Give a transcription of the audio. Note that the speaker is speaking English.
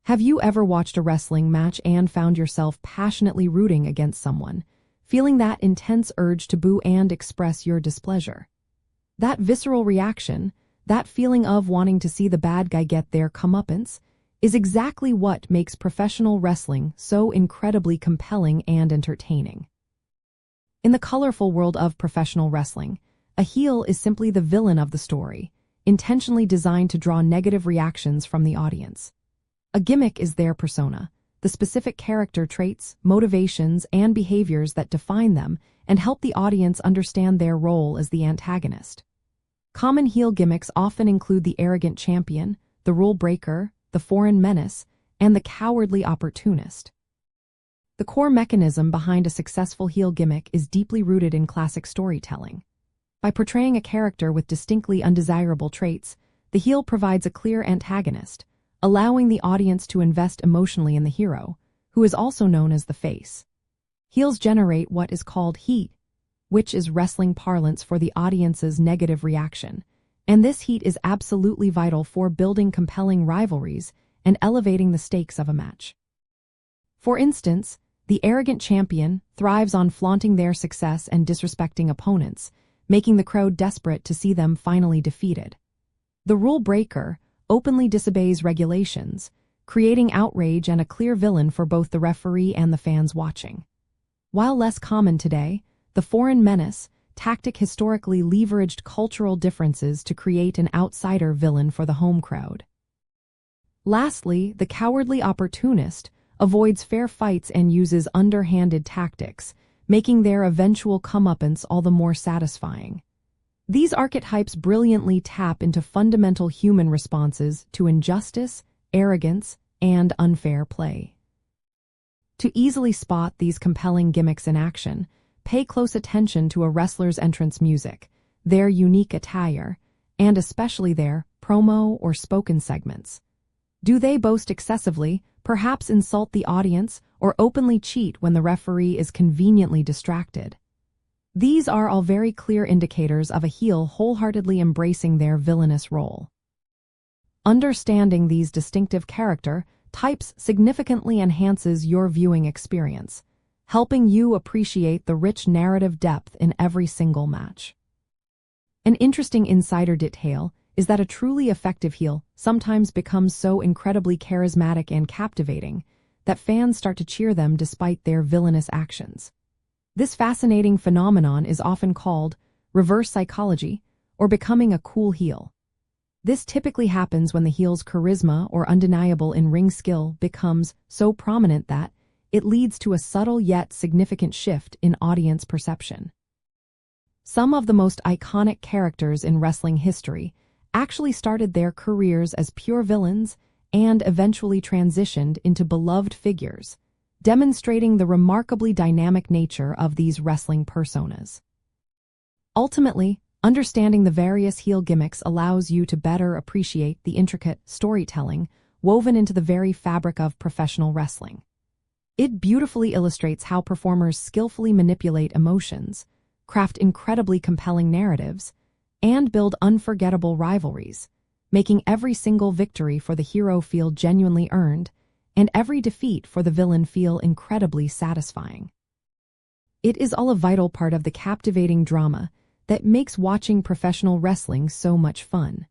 Have you ever watched a wrestling match and found yourself passionately rooting against someone, feeling that intense urge to boo and express your displeasure? That visceral reaction, that feeling of wanting to see the bad guy get their comeuppance, is exactly what makes professional wrestling so incredibly compelling and entertaining. In the colorful world of professional wrestling, a heel is simply the villain of the story, intentionally designed to draw negative reactions from the audience. A gimmick is their persona, the specific character traits, motivations, and behaviors that define them and help the audience understand their role as the antagonist. Common heel gimmicks often include the arrogant champion, the rule breaker, the foreign menace, and the cowardly opportunist. The core mechanism behind a successful heel gimmick is deeply rooted in classic storytelling. By portraying a character with distinctly undesirable traits, the heel provides a clear antagonist, allowing the audience to invest emotionally in the hero, who is also known as the face. Heels generate what is called heat, which is wrestling parlance for the audience's negative reaction, and this heat is absolutely vital for building compelling rivalries and elevating the stakes of a match. For instance, the arrogant champion thrives on flaunting their success and disrespecting opponents, making the crowd desperate to see them finally defeated. The rule breaker openly disobeys regulations, creating outrage and a clear villain for both the referee and the fans watching. While less common today, the foreign menace tactic historically leveraged cultural differences to create an outsider villain for the home crowd. Lastly, the cowardly opportunist avoids fair fights and uses underhanded tactics, making their eventual comeuppance all the more satisfying. These archetypes brilliantly tap into fundamental human responses to injustice, arrogance, and unfair play. To easily spot these compelling gimmicks in action, pay close attention to a wrestler's entrance music, their unique attire, and especially their promo or spoken segments. Do they boast excessively, perhaps insult the audience, or openly cheat when the referee is conveniently distracted? These are all very clear indicators of a heel wholeheartedly embracing their villainous role. Understanding these distinctive character types significantly enhances your viewing experience, helping you appreciate the rich narrative depth in every single match. An interesting insider detail is that a truly effective heel sometimes becomes so incredibly charismatic and captivating that fans start to cheer them despite their villainous actions. This fascinating phenomenon is often called reverse psychology or becoming a cool heel. This typically happens when the heel's charisma or undeniable in-ring skill becomes so prominent that it leads to a subtle yet significant shift in audience perception. Some of the most iconic characters in wrestling history actually started their careers as pure villains and eventually transitioned into beloved figures, demonstrating the remarkably dynamic nature of these wrestling personas. Ultimately, understanding the various heel gimmicks allows you to better appreciate the intricate storytelling woven into the very fabric of professional wrestling. It beautifully illustrates how performers skillfully manipulate emotions, craft incredibly compelling narratives, and build unforgettable rivalries, making every single victory for the hero feel genuinely earned and every defeat for the villain feel incredibly satisfying. It is all a vital part of the captivating drama that makes watching professional wrestling so much fun.